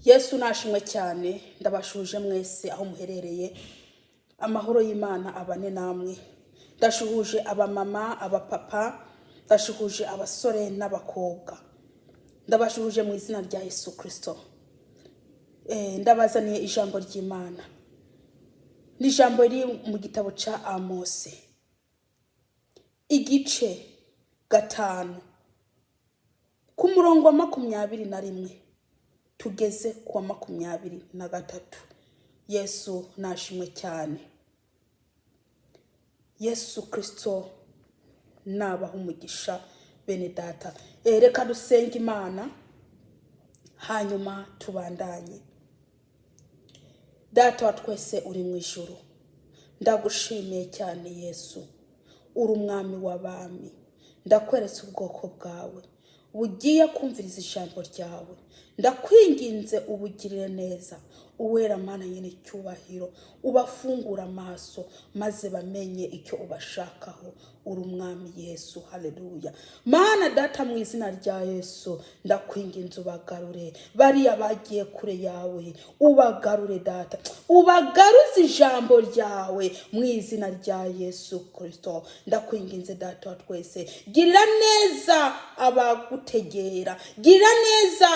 Yesu nashimwe cyane, ndabashuje mwese aho muherereye. Amahoro y'Imana abane namwe. Ndashuhuje abamama, abapapa, ndashuhuje abasore n'abakobwa. Ndabashuhuje mu izina rya Yesu Kristo. Ndabazaniye ijambo ry'Imana. Ni ijambo riri mu gitabo ca Amose. Igice 5 ku murongo wa 21 tugeze ku wa 23. Yesu nashimwe cyane. Yesu Kristo nabaho umugisha bene data. Reka dusenge Imana hanyuma tubandanye. Data wa twese uri mu ijuru, ndagushimiye cyane Yesu, uri umwami w'abami. Ndakweretse ubwoko bwawe bugiye kumviriza ijambo ryawe. Ndakwinginze ubugirire neza, uwera Mana nyene cyubahiro, ubafungura amaso maze bamenye icyo ubashakaho. Uri umwami Yesu. Haleluya. Mana data, mu izina rya Yesu ndakwinginze ubagarure bariya bagiye kure yawe, ubagarure data, ubagaruze ijambo ryawe mu izina rya Yesu Kristo. Ndakwinginze data wa twese, girira neza abagutegera, girira neza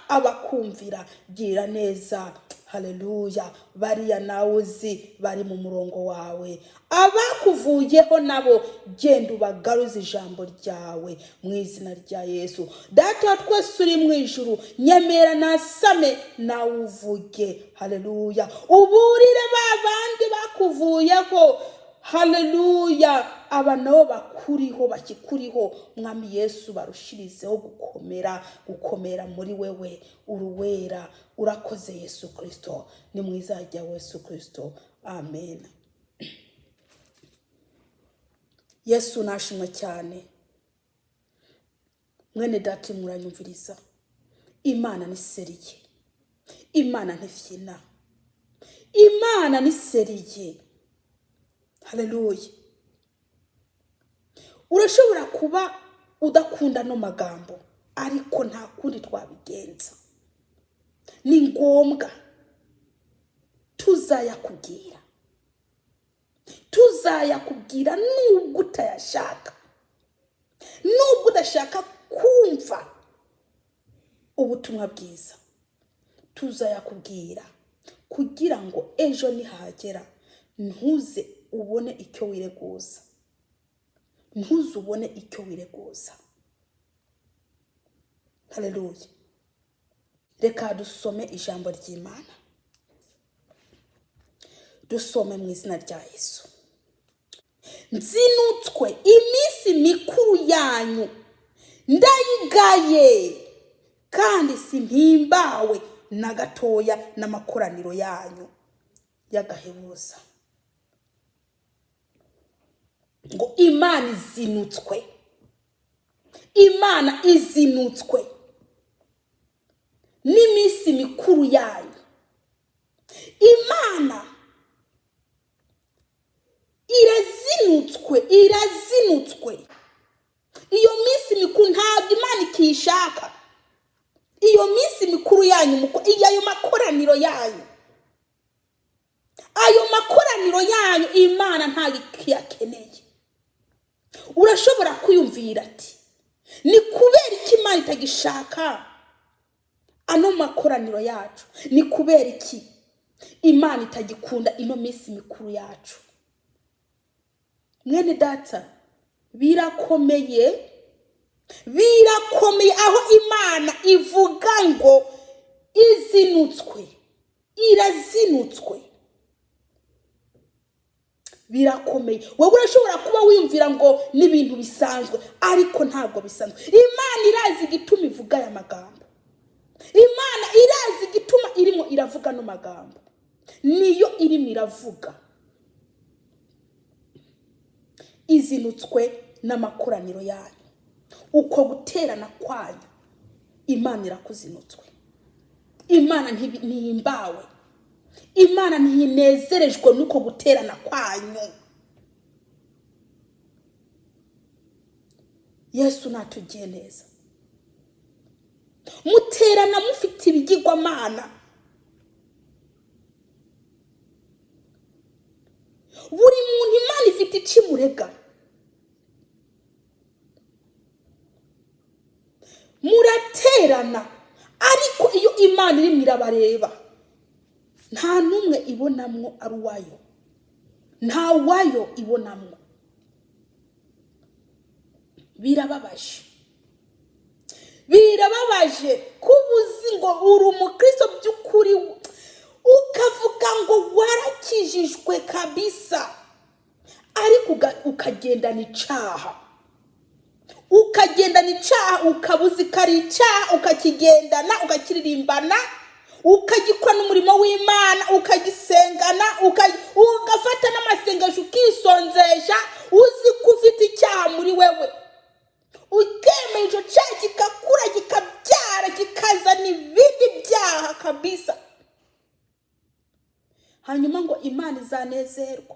abakumvira, girira neza. Haleluya. Bariya nawe uzi bari mu murongo wawe, abakuvuyeho nabo genda ubagaruze ijambo ryawe mu izina rya Yesu. Data wa twese uri mu ijuru, nyemera nasame nawe uvuge. Haleluya. Uburire babandi bakuvuyeho. Haleluya. Aba nabo bakuriho, bakikuriho mwami Yesu, barushirizeho gukomera muri wewe. Uruwera, urakoze Yesu Kristo. Ni mwiza rya Yesu Kristo. Amen. Yesu nashimwe cyane. Mwene data muranyumviriza. Imana ni seriye. Imana ntifyina. Imana ni seriye. Haleluya. Urashobora kuba udakunda no magambo, ariko nta kundi twabigenza. Ni ngombwa tuzayakubwira. Tuzayakubwira nubwo utayashaka, nubwo udashaka kumva ubutumwa bwiza. Tuzayakubwira kugira ngo ejo nihagera ntuze ubone icyo wireguza. Ntuze ubone icyo wireguza. Haleluya. Reka dusome ijambo ry'Imana. Dusome mu izina rya Yesu. Nzinutswe iminsi mikuru yanyu ndayigaye, kandi simpimbawe na gatoya n'amakoraniro yanyu y'agahebuza. Ngo Imana izinutswe. Imana izinutswe n'iminsi mikuru yanyu. Imana irazinutswe. Iyo minsi mikuru ntabwo Imana ikishaka. Iyo minsi mikuru yanyu, ayo makoraniro yanyu, ayo makoraniro yanyu Imana ntabwo ikiyakeneye. Urashobora kwiyumvira ati, ni kubera iki Imana itagishaka ano makoraniro yacu? Ni kubera iki Imana itagikunda ino minsi mikuru yacu? Mwene data, birakomeye aho Imana ivuga ngo izinutswe, irazinutswe. Birakomeye. Wowe urashobora kuba wiyumvira ngo ni ibintu bisanzwe, ariko ntabwo bisanzwe. Imana irazi igituma ivuga aya magambo. Imana irazi igituma irimo iravuga no magambo. Niyo irimo iravuga. Izinutswe n'amakoraniro yanyu. Uko guterana kwanyu, Imana irakuzinutswe. Imana ntihimbawe. Imana ntinezerejwe nuko guterana kwanyu. Yesu natugiye neza. Muterana mufite ibigirwamana, buri muntu Imana ifite ikimurega. Muraterana ariko iyo Imana iri mirabareba nta numwe ibonamwo ari uwayo, nta wayo ibonamwo. Birababaje kubuzi ngo uri umukristo by'ukuri ukavuga ngo warakijijwe kabisa ariko ukagendana icaha, ukabuzi kari icaha, ukakigendana, ukakiririmbana, ukagikora n'umurimo w'Imana, ukagisengana, ugafata n'amasengesho ukisonzesha uzi ko ufite icyaha muri wewe, ukemera icyo cyaha kigakura kikabyara kikazana ibindi byaha kabisa. Hanyuma ngo Imana izanezerwa.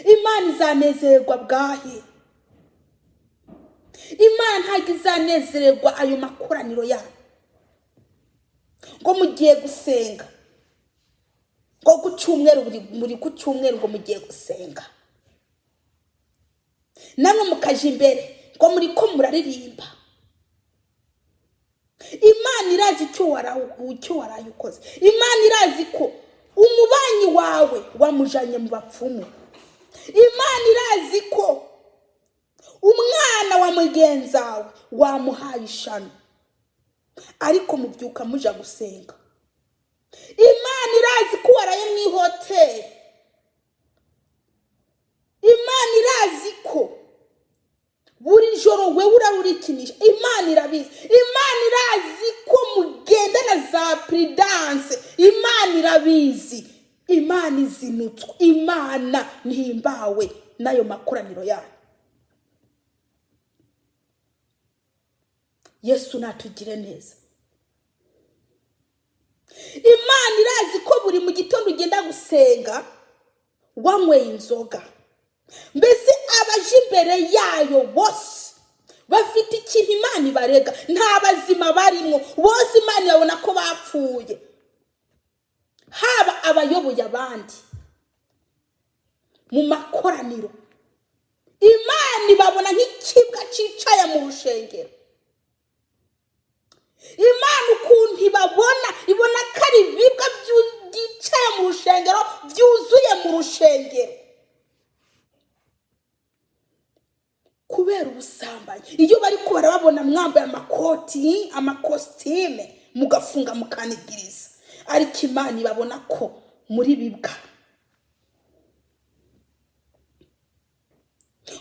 Imana izanezerwa bwahe? Imana ntabwo izanezerwa ayo makoraniro yanyu ngo mugiye gusenga, ngo ku cyumweru muri ku cyumweru ngo mugiye gusenga, namwe mukaje imbere ngo muri ko muraririmba. Imana irazi icyo waraye ukoze. Imana irazi ko umubanyi wawe wamujanye mu bapfumu. Imana irazi ko umwana wa mugenzi wawe wamuhaye ishano ariko mubyuka muja gusenga. Imana irazi ko waraye mu hoteli. Imana irazi ko buri joro we urarurikinisha. Imana irabizi. Imana irazi ko mugendana za prudence. Imana irabizi. Imana izinutswe. Imana ntihimbawe nayo makoraniro yayo. Yesu natugire neza. Imana irazi ko buri mu gitondo ugenda gusenga wanyweye inzoga. Mbese abaje imbere yayo bose bafite ikintu Imana ibarega, nta bazima barimo, bose Imana yabona ko bapfuye. Haba abayoboye abandi mu makoraniro, Imana ibabona nk'ikibwa cicaye mu rushengero. Imana ukuntu ibona ko ari ibibwa byicaye mu rushengero, byuzuye mu rushengero kubera ubusambanyi. Iyo bari ko barababona mwambaye amakositime mugafunga mukanigiriza, ariko Imana ibabona ko muri bibwa.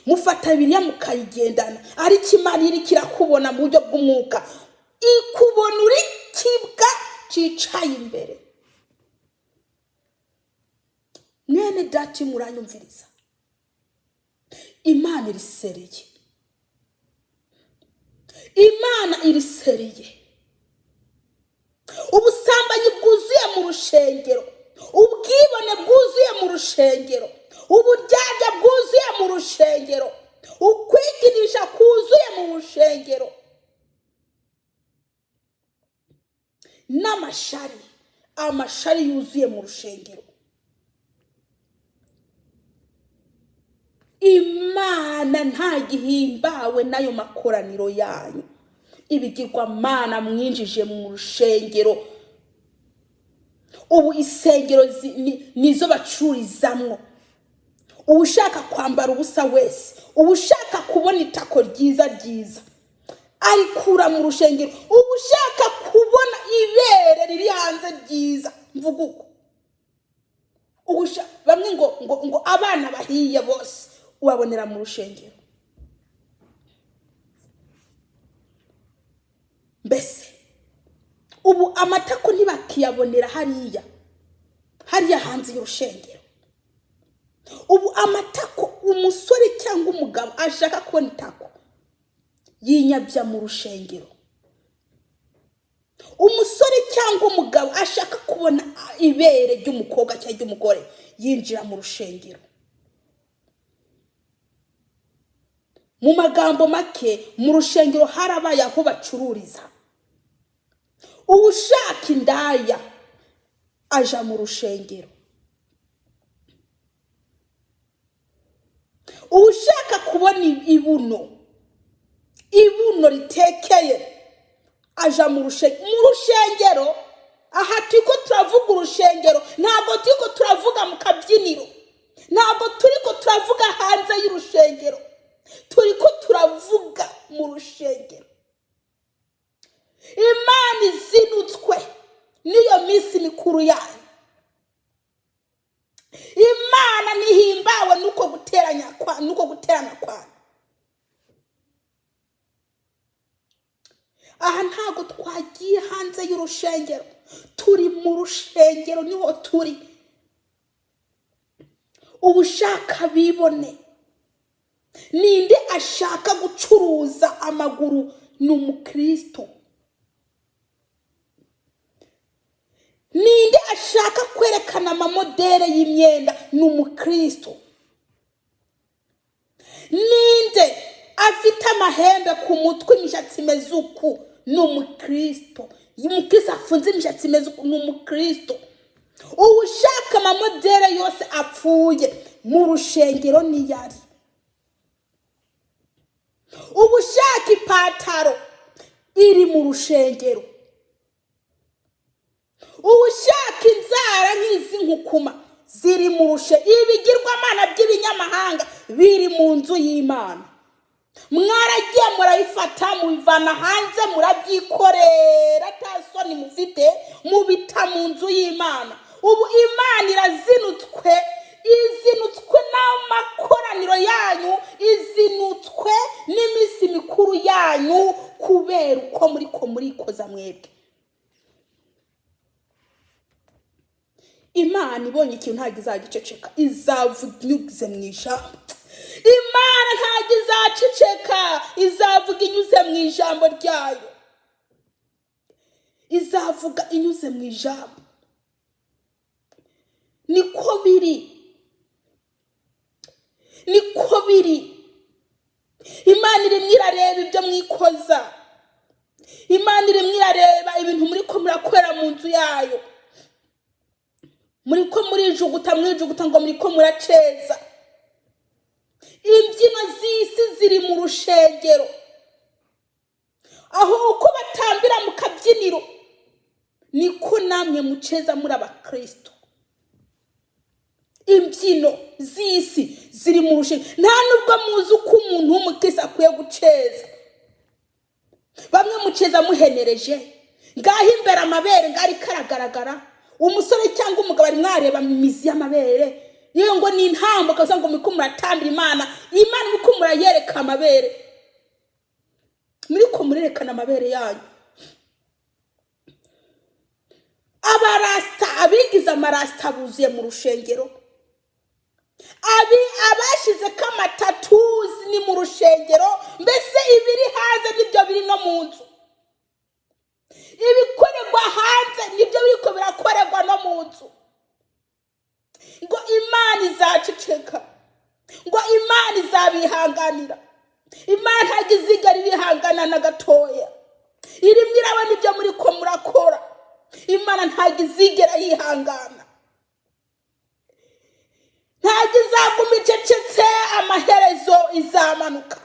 Mufata Bibiliya mukayigendana, ariko Imana iri kirakubona mu buryo bw'umwuka, ikubona uri kibwa cicaye imbere. Mwene data muranyumviriza, Imana irisereye. Imana irisereye. Ubusambanyi bwuzuye mu rushengero, ubwibone bwuzuye mu rushengero, uburyarya bwuzuye mu rushengero, ukwigirisha kuzuye mu rushengero, amashari yuzuye mu rushengero. Imana ntagihimbawe nayo makoraniro yanyu. Ibigirwa Mana mwinjije mu rushengero, ubu isengero nizo bacururizamwo. Ushaka kwambara ubusa wese, ushaka kubona itako ryiza arikura mu rushengero, ushaka kubona ibere riri hanze ryiza, mvuga uko. Bamwe ngo abana bahiye bose ubabonera mu rushengero. Mbese ubu amatako ntibakiyabonera hariya hanze y'urushengero. Ubu amatako umusore cyangwa umugabo ashaka kubona itako yinyabya mu rushengero. Umusore cyangwa umugabo ashaka kubona ibere ry'umukobwa cyangwa ry'umugore yinjira mu rushengero. Mu magambo make, mu rushengero harabaye aho bacururiza. Ushaka indaya aja mu rushengero. ushaka kubona ibuno ritekeye aja mu rushengero. Aha turiko turavuga urushengero, ntabwo turiko turavuga mu kabyiniro, ntabwo turiko turavuga hanze y'urushengero, turiko turavuga mu rushengero. Imana izinutswe niyo minsi mikuru yanyu. Imana nihimbawe nuko guterana kwa. Aha ntabwo twagiye hanze y'urushengero, turi mu rushengero, niho turi. Ubushaka bibone. Ninde ashaka gucuruza amaguru n'umukristo? Ninde ashaka kwerekana amamodere y'imyenda n'umukristo? Ninde afite amahembe ku mutwe imishatsi imeze uku n'umukristo? Umukristo afunze imishatsi imeze uku n'umukristo. Ushaka amamodere yose apfuye mu rushengero niyari. Ushaka ipataro iri mu rushengero. Ushaka inzara nk'izi nkukuma ziri mu rushengero. Ibigirwamana by'ibinyamahanga biri mu nzu y'Imana. Mwaragiye murabifata mubivana hanze murabyikorera tasoni mufite mubita mu nzu y'Imana. Ubu Imana irazinutswe, izinutswe n'amakoraniro yanyu, izinutswe n'iminsi mikuru yanyu kubera uko murikoza mwebwe. Imana ibonye ikintu ntabwo izagiceceka, izavuga inyuze mu ijambo. Imana ntabwo izaceceka, izavuga inyuze mu ijambo ryayo. Izavuga inyuze mu ijambo. Niko biri. Imana irimo irareba ibyo mwikoza. Imana irimo irareba ibintu muriko murakorera mu nzu yayo. Muriko murijuguta ngo muriko muraceza. Imbyino z'isi ziri mu rushengero. Aho uko batambira mu kabyiniro niko namwe muceza muri abakristo. Imbyino z'isi ziri mu rushengero. Nta nubwo muzi uko umuntu w'umukristo akwiye guceza. Bamwe muceza muhenereje, ngaho imbere amabere ngari karagaragara. Umusore cyangwa umugabo ari mwareba mu mizi y'amabere. Yewe ngo ni intambo kaza ngo muriko muratambira Imana muriko murayereka amabere. Muriko murerekana amabere yanyu. Abarasta abigize amarasta buzuye mu rushengero. Abashize kamatatuzi ni mu rushengero, mbese ibiri hanze nibyo biri no mu nzu. Ibikorerwa hanze nibyo biriko birakorerwa no mu nzu. Ngo Imana izaceceka, ngo Imana izabihanganira. Imana ntabwo izigera ibihangana na gatoya. Irimo irabona ibyo muriko murakora. Imana ntabwo izigera yihangana. Ntabwo izaguma icecetse, amaherezo izamanuka.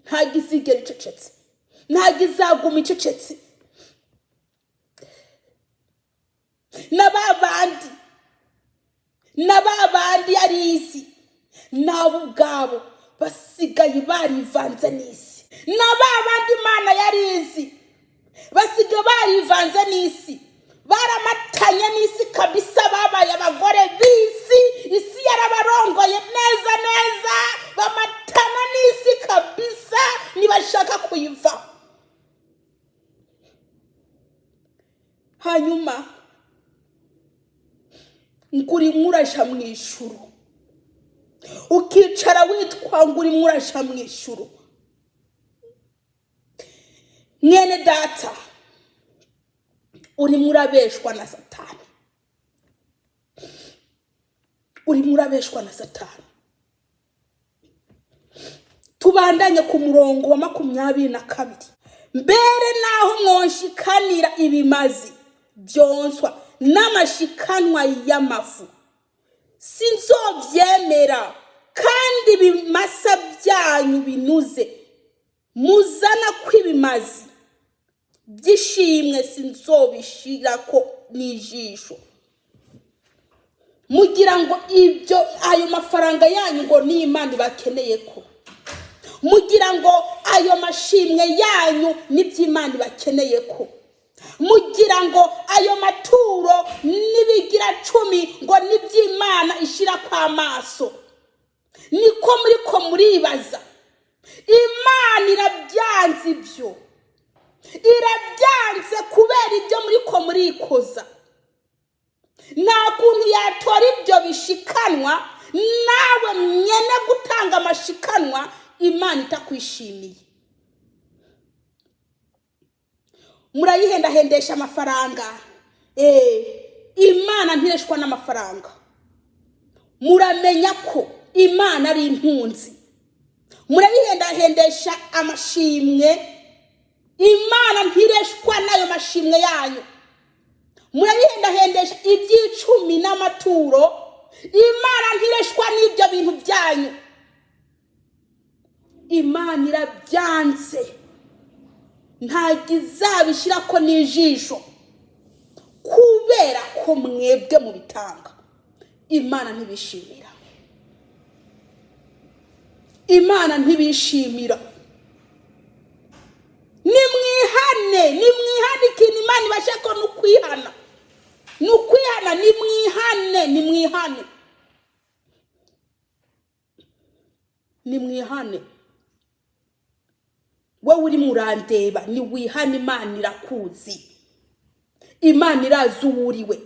Ntabwo izigera icecetse, ntabwo izaguma icecetse. N'ababandi yarizi nabo ubwabo basigaye barivanze n'isi. N'ababandi Imana yarizi basigaye barivanze n'isi. Baramatanye n'isi kabisa, babaye abagore b'isi. Isi yarabarongoye neza, bamatana n'isi kabisa, ntibashaka kuyiva. Hanyuma nguri murasha mu ijuru, ukicara witwa nguri murasha mu ijuru. Mwene data, uri murabeshwa na Satani. Tubandanye ku murongo wa 22. Mbere naho mwonshikanira ibimazi byonswa n'amashikanwa y'amafu sinzobyemera, kandi ibimasa byanyu binuze muzana kw'ibimazi by'ishimwe sinzobishirako n'ijisho. Mugira ngo ayo mafaranga yanyu ngo ni Imana bakeneye ko, mugira ngo ayo mashimwe yanyu ni by'Imana bakeneye ko, mugira ngo ayo maturo nibigira 10 ngo ni by'Imana ishira kwa maso. Niko muriko muribaza. Imana irabyanze ibyo, irabyanze kubera ibyo muriko murikoza. Nta kuntu yatora ibyo bishikanwa nawe mwene gutanga amashikanwa Imana itakwishimiye. Murayihendahendesha amafaranga. Imana ntireshwa n'amafaranga. Muramenya ko Imana ari impunzi. Murayihendahendesha amashimwe. Imana ntireshwa nayo mashimwe yanyu. Murayihendahendesha iby'icumi n'amaturo. Imana ntireshwa n'ibyo bintu byanyu. Imana irabyanze, ntagizabishira ko n'ijisho, kubera ko mwebwe mu bitanga. Imana ntibishimira. Imana ntibishimira. Nimwihane ikintu Imana ibashaka n'ukwihana. N'ukwihana nimwihane. Nimwihane. Wowe uri murandeba ni wihana, Imana irakuzi. Imana irazi uwuriwe.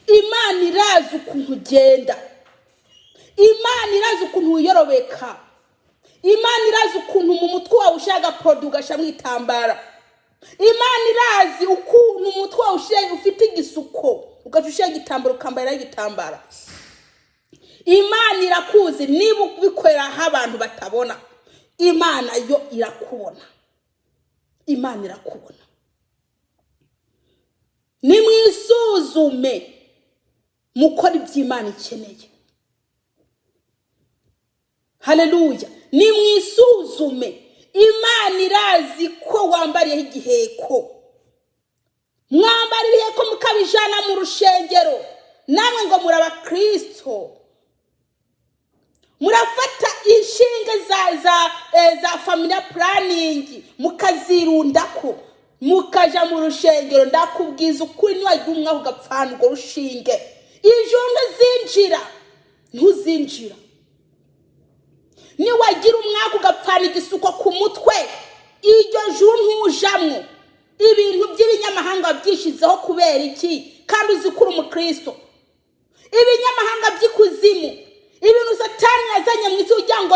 Imana irazi ukuntu ugenda. Imana irazi ukuntu uyorobeka. Imana irazi ukuntu mu mutwe wawe ushaka product ugashamwe itambara. Imana irazi ukuntu mu mutwe wawe ufite igisuko ugashushya igitambaro ukambara igitambara. Imana irakuzi niba ubikorera aho abantu batabona. Imana yo irakubona. Imana irakubona. Nimwisuzume mukora iby'Imana ikeneye. Haleluya. Nimwisuzume. Imana irazi ko wambariye igiheko. Mwambariye ibiheko mukabijana mu rushengero. Namwe ngo muraba Kristo. Murafata inshinge za family planning mukazirundako mukaja mu rushengero. Ndakubwiza ukuri niwagira umwaka ugapfana urwo rushinge ijundu zinjira ntuzinjira. Niwagira umwaka ugapfana igisuko ku mutwe iryo juru ntujamwo. Ibintu by'ibinyamahanga byishizeho kubera iki? Kandi uzikura mu Kristo. Ibinyamahanga by'ikuzimu, ibintu Satani yazanye mu isi kugira ngo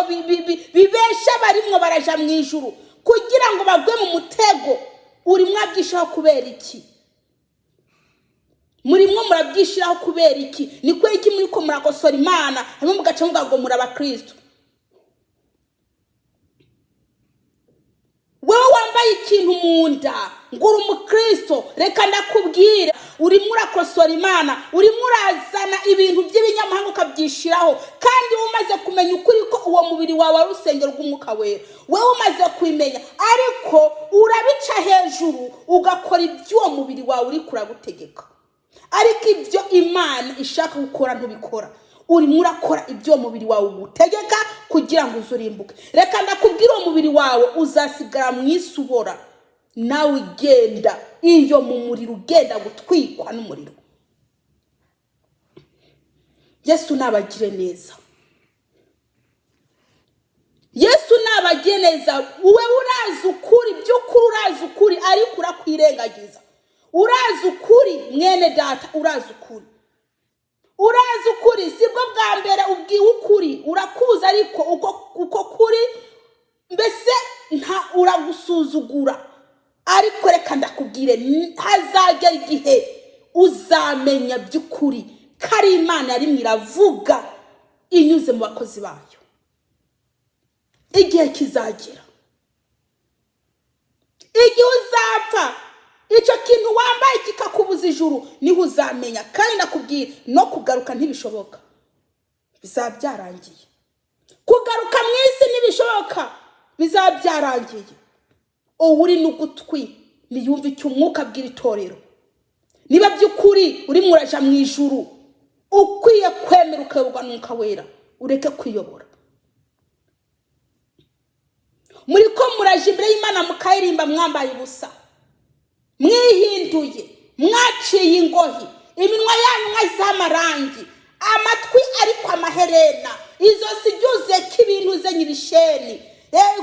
bibesha barimwo baraja mu ijuru kugira ngo bagwe mu mutego. Uri mwabyishaho kubera iki? Murimwo murabyishiraho kubera iki? Ni kwe iki muri ko murakosora Imana hamwe mugaca mugago muraba Kristo. Wewe wambaye ikintu munda nguru mu Kristo, reka ndakubwire uri murakosora Imana, uri murazana ibintu by'ibinyamahanga ukabyishiraho, kandi umaze kumenya ukuri ko uwo mubiri wawe ari urusengero rw'Umwuka Wera. Wewe umaze kwimenya, ariko urabica hejuru ugakora iby'uwo mubiri wawe uri kuragutegeka. Ariko ibyo Imana ishaka gukora ntubikora. Uri murakora ibyo mubiri wawe ugutegeka kugira ngo uzurimbuke. Reka ndakubwira uwo mubiri wawe uzasigara mu isubora. Nawe igenda iyo mu muriro ugenda gutwikwa n'umuriro. Yesu nabagire neza. Yesu nabagire neza. Uwe urazi ukuri, by'ukuri urazi ukuri, ariko urakwirengagiza. Urazi ukuri mwene data, urazi ukuri. Urazi ukuri, sibwo bwa mbere ubwiwe ukuri, urakuza ariko uko kuri mbese nta uragusuzugura. Ariko reka ndakubwire, hazagera igihe uzamenya by'ukuri kari Imana yarimwe iravuga inyuze mu bakozi bayo. Igihe kizagera, igihe uzapfa icyo kintu wambaye kikakubuza ijuru niho uzamenya. kandi nakubwira no kugaruka ntibishoboka, bizabyarangiye. kugaruka mu isi ntibishoboka, bizabyarangiye. Uwuri Nugutwi niyumva icyo umwuka abwira itorero. niba by'ukuri uri muraja mu ijuru, ukwiye kwemera ukayoborwa n'Umwuka Wera, ureke kwiyobora. muri ko muraje imbere y'Imana mukayirimba mwambaye ubusa, mwihinduye, mwaciye ingohi, iminwa yanyu mwayizeho amarangi, amatwi ariko amaherena, izosi ryuzuye k'ibintu ze nyibisheni,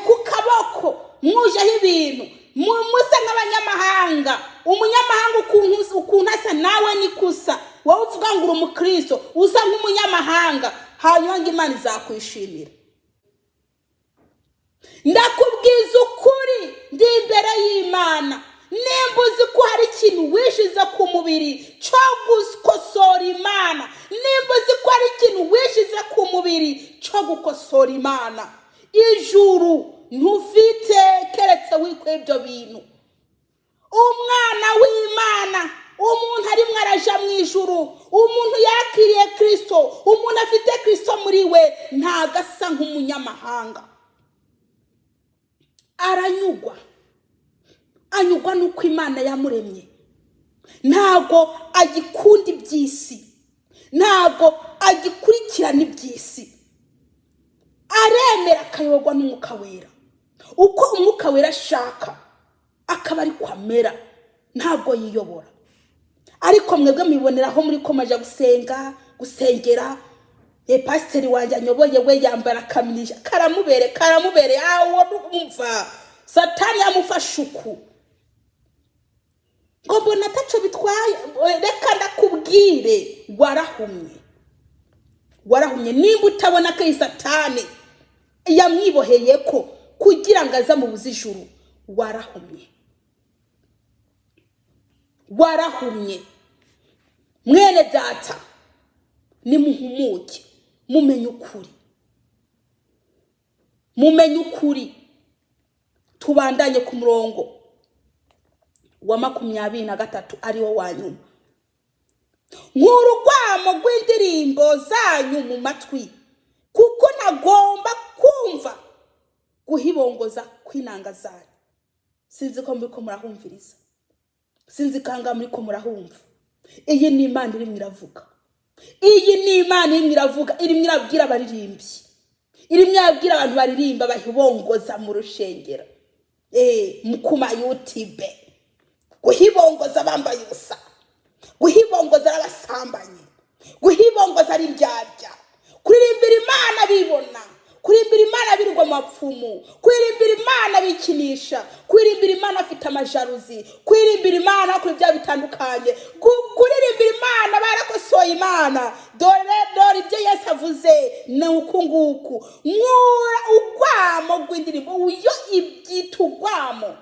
ku kaboko mwujeho ibintu, musa nk'abanyamahanga. umunyamahanga ukuntu asa nawe nikusa, wowe uvuga ngo uri umukristo usa nk'umunyamahanga, hanyuma ngo Imana izakwishimira. ndakubwiza ukuri ndi imbere y'Imana, nimba uzi ko hari ikintu wishize ku mubiri cyo gukosora Imana, nimba uzi ko hari ikintu wishize ku mubiri cyo gukosora Imana, ijuru ntufite keretse wikwe ibyo bintu. umwana w'Imana, umuntu arimo araja mu ijuru, umuntu yakiriye Kristo, umuntu afite Kristo muri we, ntagasa nk'umunyamahanga. anyugwa nuko Imana yamuremye. ntago agikunda iby'isi, ntago agikurikirana iby'isi, aremera akayoborwa n'Umwuka Wera. uko Umwuka Wera ashaka akaba ari kwamera, ntago yiyobora. ariko mwebwe miboneraho muri ko maja gusengera, pasiteri wanjye anyoboye we yambara kaminisha, karamubere aho umva Satani yamufashe uku ngo mbona ataco bitwaye. reka ndakubwire, warahumye. nimba utabona ko Satani yamwiboheye ko kugira ngo aza mu buzijuru, warahumye. mwene data, nimuhumuke, mumenye ukuri. tubandanye ku murongo wa 23 ariwo wanyuma. nk'urugwamo rw'indirimbo zanyu mu matwi, kuko nagomba kumva guhibongoza kw'inanga zanyu. sinzi ko muri ko murahumviriza, sinzi kanga muri ko murahumva. iyi ni Imana irimo iravuga, irimo irabwira abaririmbyi, irimo irabwira abantu baririmba bahibongoza mu rushengero, mukuma YouTube, guhibongoza bambaye ubusa, guhibongoza abasambanyi, guhibongoza ari ibyarya, kuririmbira Imana bibona, kuririmbira Imana birirwa mapfumu, kuririmbira Imana bikinisha, kuririmbira Imana afite amajaruzi, kuririmbira Imana kuri bya bitandukanye, kuririmbira Imana barakosoye Imana. dore ibyo Yesu avuze ni ukunguku. nkura ugwamo rw'indirimbo, uyo ibyita ugwamo.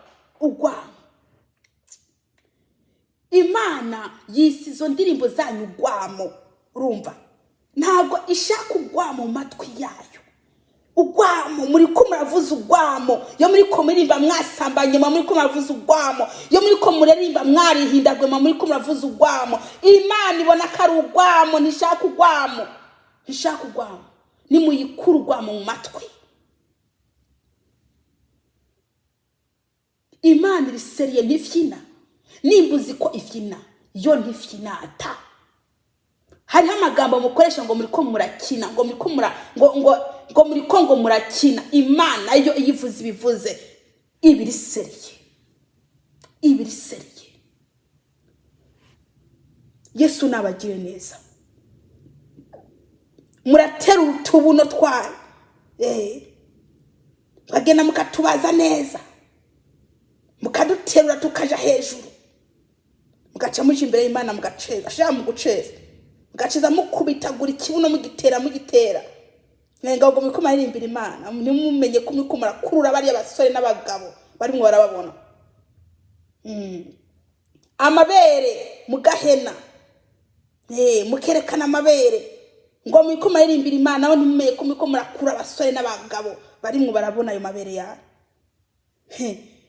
Imana yisi izo ndirimbo zanyu ugwamo. urumva, ntabwo ishaka ugwamo mu matwi yayo. ugwamo, muri ko muravuza ugwamo, yo muri ko muririmba mwasambanye, muri ko muravuza ugwamo, yo muri ko muririmba mwarihindagwe, muri ko muravuza ugwamo. Imana ibona ko ari ugwamo, ntishaka ugwamo. nimuyikura ugwamo mu matwi. Imana iri seriye ntifyina. nimba uzi ko ifyina, yo ntifyina ata. hariho amagambo mukoresha ngo muri ko murakina, ngo muri ko murakina. Imana yo iyivuze ibivuze ibiri seriye. Yesu nabagire neza. muratera utubuno twayo, bagena mukatubaza neza, mukaduterura tukaja hejuru, mugaca muje imbere y'Imana, mugaceza ashaka muguceza, mugaciza mukubitagura ikibuno, mugitera. ngo muri ko maririmbira Imana, nimumenye ko muri ko murakurura bari abasore n'abagabo barimo barababona. amabere mugahena, mukerekana amabere, ngo muri ko maririmbira Imana, aho nimumenye ko muri ko murakura abasore n'abagabo barimo barabona ayo mabere yawe.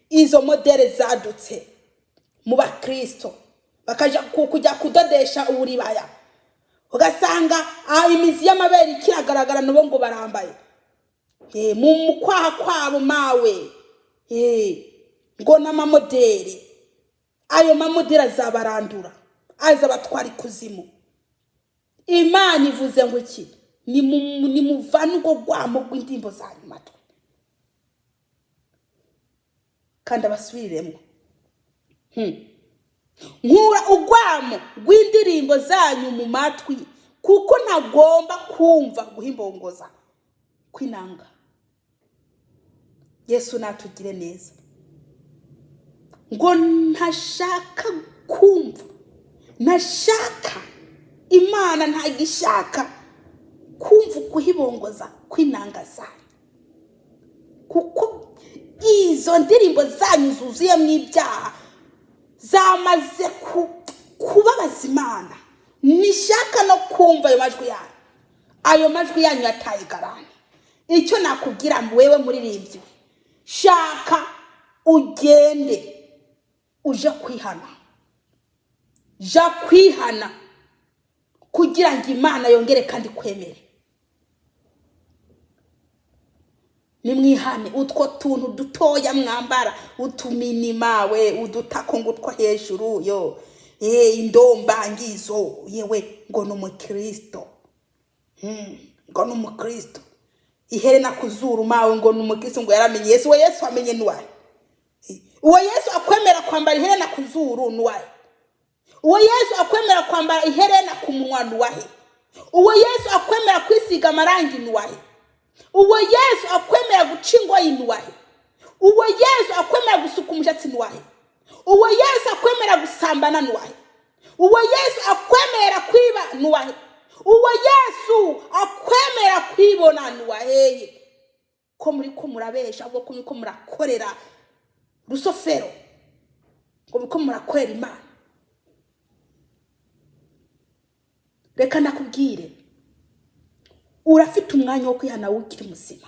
izo modere zadutse, mu bakristo bakaja kujya kudodesha uburibaya ugasanga imizi y'amabere ikiragaragara nabo ngo barambaye mu kwaha kwabo mawe ngo n'amamoderi ayo mamoderi azabarandura azabatwara ikuzimu. Imana ivuze ngo iki ni muvana ubwo rwamo rw'indimbo zanyu matwi kandi abasubiriremo nkura urwamo rw'indirimbo zanyu mu matwi kuko ntagomba kumva guhimbongoza kwinanga. Yesu natugire neza ngo ntashaka kumva, ntashaka, Imana ntagishaka kumva guhibongoza kwinanga zanyu kuko izo ndirimbo zanyu zuzuye mu ibyaha zamaze kubabaza Imana. Nishaka no kumva ayo majwi yanyu yataye garani. Icyo nakubwira wewe muririmbyi, shaka ugende uje kwihana, ja kwihana kugira ngo Imana yongere kandi kwemere. Nimwihane utwo tuntu dutoya mwambara, utuminima we, udutako ngutwa hejuru yo indombangizo yewe ngo n'umukristo ngo n'umukristo, iherena kuzuru mawe ngo n'umukristo ngo yaramenye Yesu. We Yesu amenye nuwaye? Uwo Yesu akwemera kwambara iherena kuzuru nuwaye? Uwo Yesu akwemera kwambara iherena ku munwa nuwahe? Uwo Yesu akwemera kwisiga amarangi nuwahe? Uwo Yesu akwemera guca ingoyi nuwahe? Uwo Yesu akwemera gusuka umushatsi nuwahe? Uwo Yesu akwemera gusambana nuwahe? Uwo Yesu akwemera kwiba nuwahe? Uwo Yesu akwemera kwibona nuwahe? Ko muri ko murabesha ahubwo ko muri ko murakorera rusofero, ko muri ko murakorera Imana. Reka nakubwire, urafite umwanya wo kwihana ukiri muzima.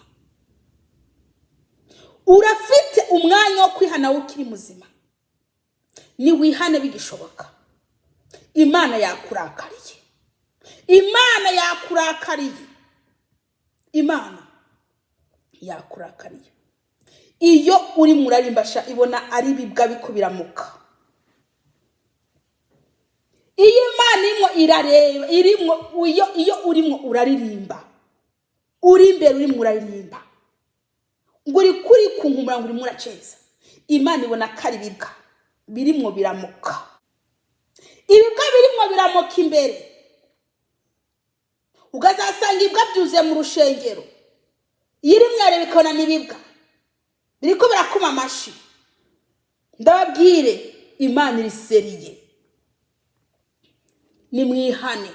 Urafite umwanya wo kwihana ukiri muzima. Ni wihane bigishoboka. Imana yakurakariye. Imana yakurakariye. Imana yakurakariye. Iyo uri murarimbasha ibona ari bibwa bikubiramuka. Iyo Imana imwe irareba, irimo iyo urimo uraririmba, uri imbere urimo uraririmba, ngo uri kuri kunkumura ngo urimo uraceza, Imana ibona kari bibwa birimo biramuka. Ibibwa birimo biramuka imbere, ugazasanga ibibwa byuzuye mu rushengero. Iyo urimo urareba ikabona n'ibibwa biriko birakuma amashi. Ndababwire, Imana iriseriye. Nimwihane,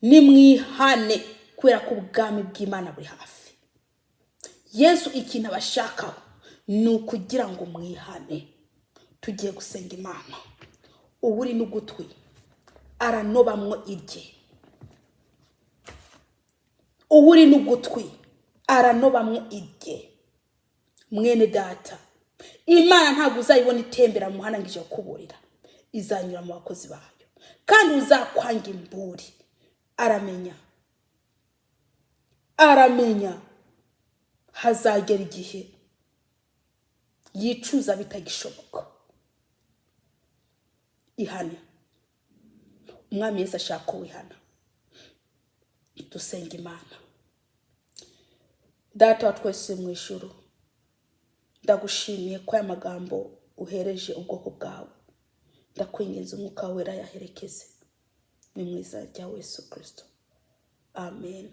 nimwihane kubera ko ubwami bw'Imana buri hafi. Yesu ikintu abashakaho ni ukugira ngo mwihane. Tugiye gusenga Imana. Uwuri Nugutwi aranobamwo irye. Uwuri Nugutwi aranobamwo irye. Mwene data, Imana ntabwo uzayibona itembera mu muhanda ngije kuburira, izanyura mu bakozi bayo kandi uzakwanga imburi. Aramenya hazagera igihe yicuza bitagishoboka. Ihane. Umwami Yesu ashaka wihana. Dusenga Imana. Data wa twese mu ijuru, ndagushimiye ko aya magambo uhereje ubwoko bwawe. Ndakwinginze umwuka wera yaherekeze. Ni mu izina rya Yesu Kristo. Amen.